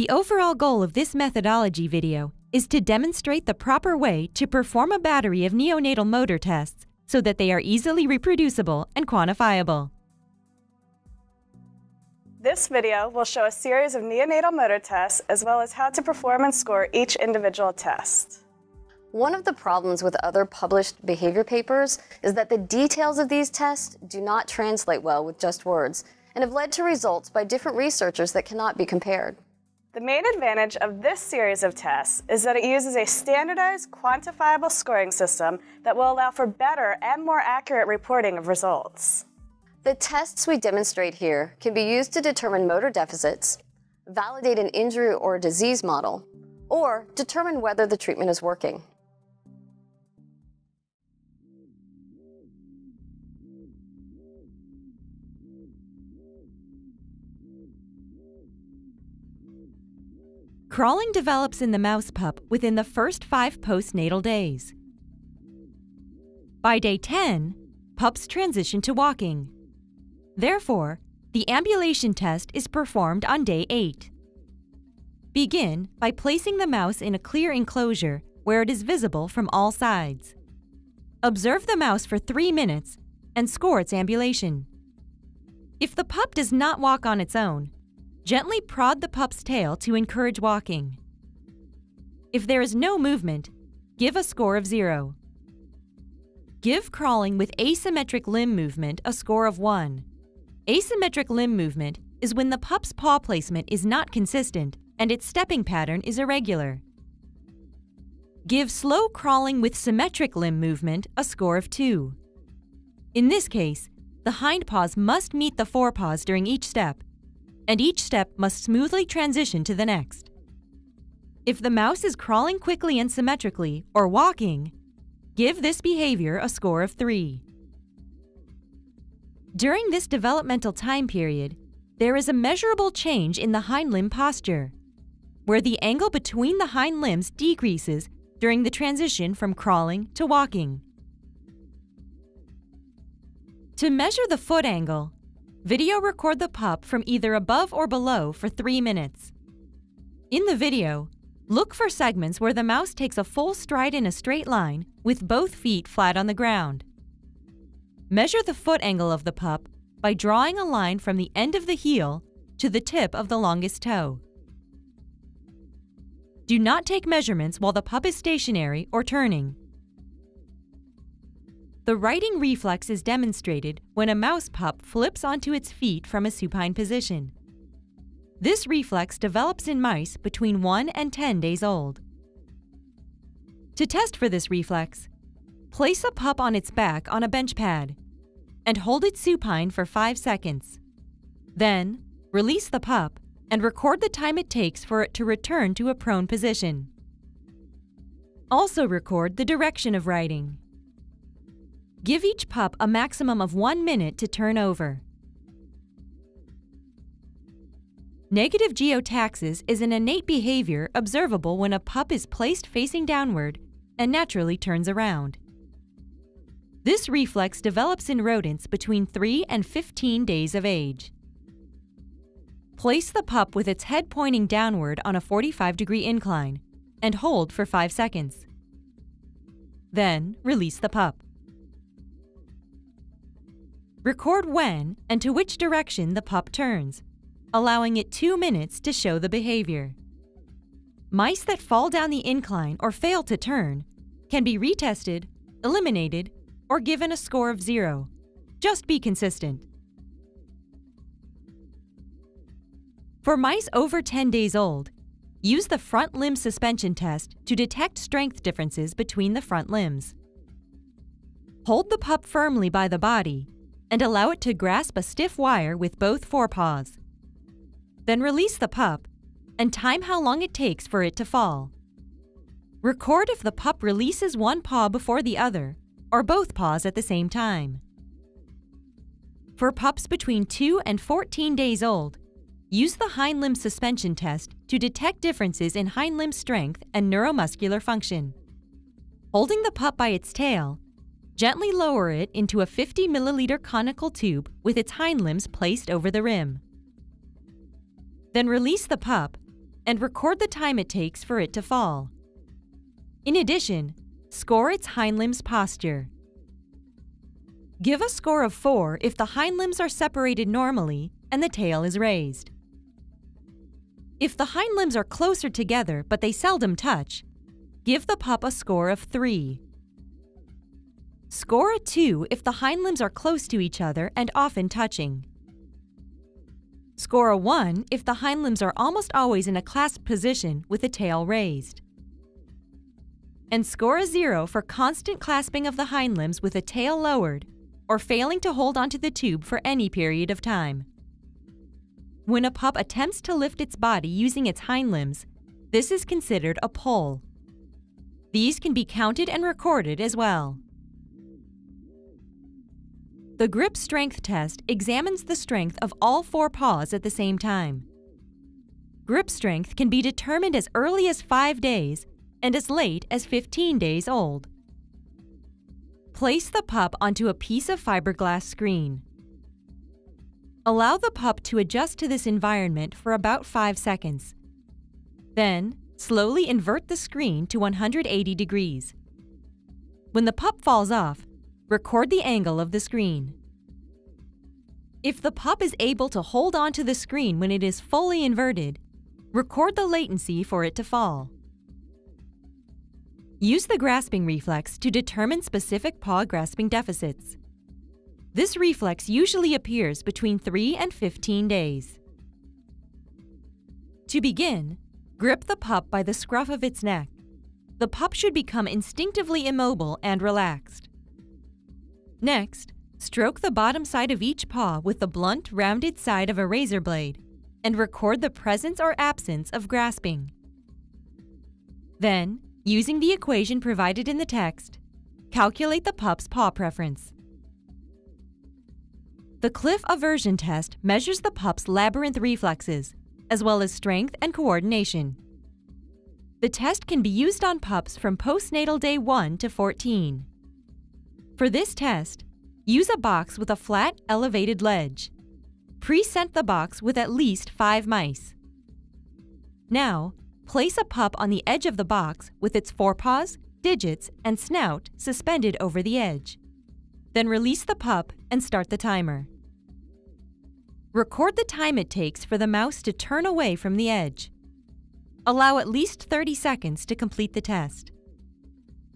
The overall goal of this methodology video is to demonstrate the proper way to perform a battery of neonatal motor tests so that they are easily reproducible and quantifiable. This video will show a series of neonatal motor tests as well as how to perform and score each individual test. One of the problems with other published behavior papers is that the details of these tests do not translate well with just words and have led to results by different researchers that cannot be compared. The main advantage of this series of tests is that it uses a standardized, quantifiable scoring system that will allow for better and more accurate reporting of results. The tests we demonstrate here can be used to determine motor deficits, validate an injury or disease model, or determine whether the treatment is working. Crawling develops in the mouse pup within the first 5 postnatal days. By day 10, pups transition to walking. Therefore, the ambulation test is performed on day 8. Begin by placing the mouse in a clear enclosure where it is visible from all sides. Observe the mouse for 3 minutes and score its ambulation. If the pup does not walk on its own, gently prod the pup's tail to encourage walking. If there is no movement, give a score of 0. Give crawling with asymmetric limb movement a score of 1. Asymmetric limb movement is when the pup's paw placement is not consistent and its stepping pattern is irregular. Give slow crawling with symmetric limb movement a score of 2. In this case, the hind paws must meet the forepaws during each step, and each step must smoothly transition to the next. If the mouse is crawling quickly and symmetrically or walking, give this behavior a score of 3. During this developmental time period, there is a measurable change in the hind limb posture, where the angle between the hind limbs decreases during the transition from crawling to walking. To measure the foot angle, video record the pup from either above or below for 3 minutes. In the video, look for segments where the mouse takes a full stride in a straight line with both feet flat on the ground. Measure the foot angle of the pup by drawing a line from the end of the heel to the tip of the longest toe. Do not take measurements while the pup is stationary or turning. The righting reflex is demonstrated when a mouse pup flips onto its feet from a supine position. This reflex develops in mice between 1 and 10 days old. To test for this reflex, place a pup on its back on a bench pad and hold it supine for 5 seconds. Then, release the pup and record the time it takes for it to return to a prone position. Also record the direction of righting. Give each pup a maximum of 1 minute to turn over. Negative geotaxis is an innate behavior observable when a pup is placed facing downward and naturally turns around. This reflex develops in rodents between 3 and 15 days of age. Place the pup with its head pointing downward on a 45-degree incline and hold for 5 seconds. Then, release the pup. Record when and to which direction the pup turns, allowing it 2 minutes to show the behavior. Mice that fall down the incline or fail to turn can be retested, eliminated, or given a score of 0. Just be consistent. For mice over 10 days old, use the front limb suspension test to detect strength differences between the front limbs. Hold the pup firmly by the body and allow it to grasp a stiff wire with both forepaws. Then release the pup and time how long it takes for it to fall. Record if the pup releases one paw before the other or both paws at the same time. For pups between 2 and 14 days old, use the hind limb suspension test to detect differences in hind limb strength and neuromuscular function. Holding the pup by its tail, gently lower it into a 50 milliliter conical tube with its hind limbs placed over the rim. Then release the pup and record the time it takes for it to fall. In addition, score its hind limbs' posture. Give a score of 4 if the hind limbs are separated normally and the tail is raised. If the hind limbs are closer together but they seldom touch, give the pup a score of 3. Score a 2 if the hind limbs are close to each other and often touching. Score a 1 if the hind limbs are almost always in a clasped position with the tail raised. And score a 0 for constant clasping of the hind limbs with the tail lowered or failing to hold onto the tube for any period of time. When a pup attempts to lift its body using its hind limbs, this is considered a pull. These can be counted and recorded as well. The grip strength test examines the strength of all 4 paws at the same time. Grip strength can be determined as early as 5 days and as late as 15 days old. Place the pup onto a piece of fiberglass screen. Allow the pup to adjust to this environment for about 5 seconds. Then, slowly invert the screen to 180 degrees. When the pup falls off, record the angle of the screen. If the pup is able to hold onto the screen when it is fully inverted, record the latency for it to fall. Use the grasping reflex to determine specific paw grasping deficits. This reflex usually appears between 3 and 15 days. To begin, grip the pup by the scruff of its neck. The pup should become instinctively immobile and relaxed. Next, stroke the bottom side of each paw with the blunt, rounded side of a razor blade and record the presence or absence of grasping. Then, using the equation provided in the text, calculate the pup's paw preference. The Cliff Aversion test measures the pup's labyrinth reflexes, as well as strength and coordination. The test can be used on pups from postnatal day 1 to 14. For this test, use a box with a flat, elevated ledge. Pre-scent the box with at least 5 mice. Now, place a pup on the edge of the box with its forepaws, digits, and snout suspended over the edge. Then release the pup and start the timer. Record the time it takes for the mouse to turn away from the edge. Allow at least 30 seconds to complete the test.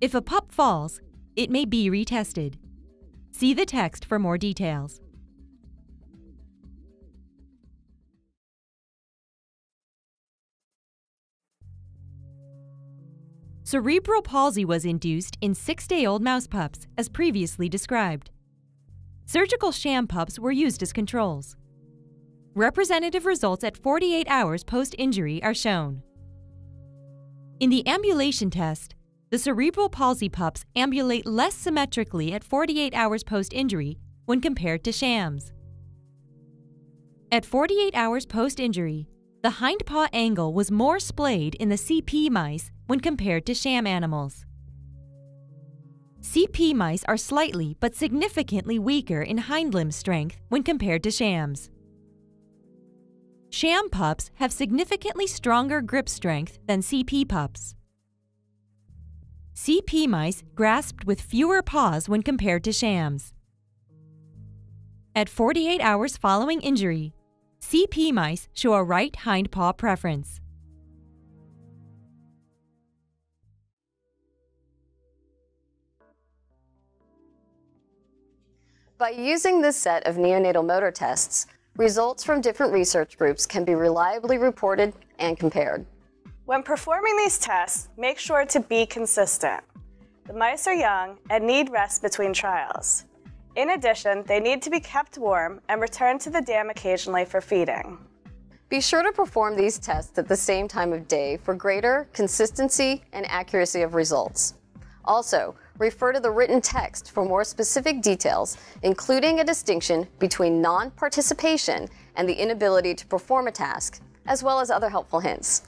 If a pup falls, it may be retested. See the text for more details. Cerebral palsy was induced in 6-day-old mouse pups, as previously described. Surgical sham pups were used as controls. Representative results at 48 hours post-injury are shown. In the ambulation test, the cerebral palsy pups ambulate less symmetrically at 48 hours post-injury when compared to shams. At 48 hours post-injury, the hind paw angle was more splayed in the CP mice when compared to sham animals. CP mice are slightly but significantly weaker in hind limb strength when compared to shams. Sham pups have significantly stronger grip strength than CP pups. CP mice grasped with fewer paws when compared to shams. At 48 hours following injury, CP mice show a right hind paw preference. By using this set of neonatal motor tests, results from different research groups can be reliably reported and compared. When performing these tests, make sure to be consistent. The mice are young and need rest between trials. In addition, they need to be kept warm and returned to the dam occasionally for feeding. Be sure to perform these tests at the same time of day for greater consistency and accuracy of results. Also, refer to the written text for more specific details, including a distinction between non-participation and the inability to perform a task, as well as other helpful hints.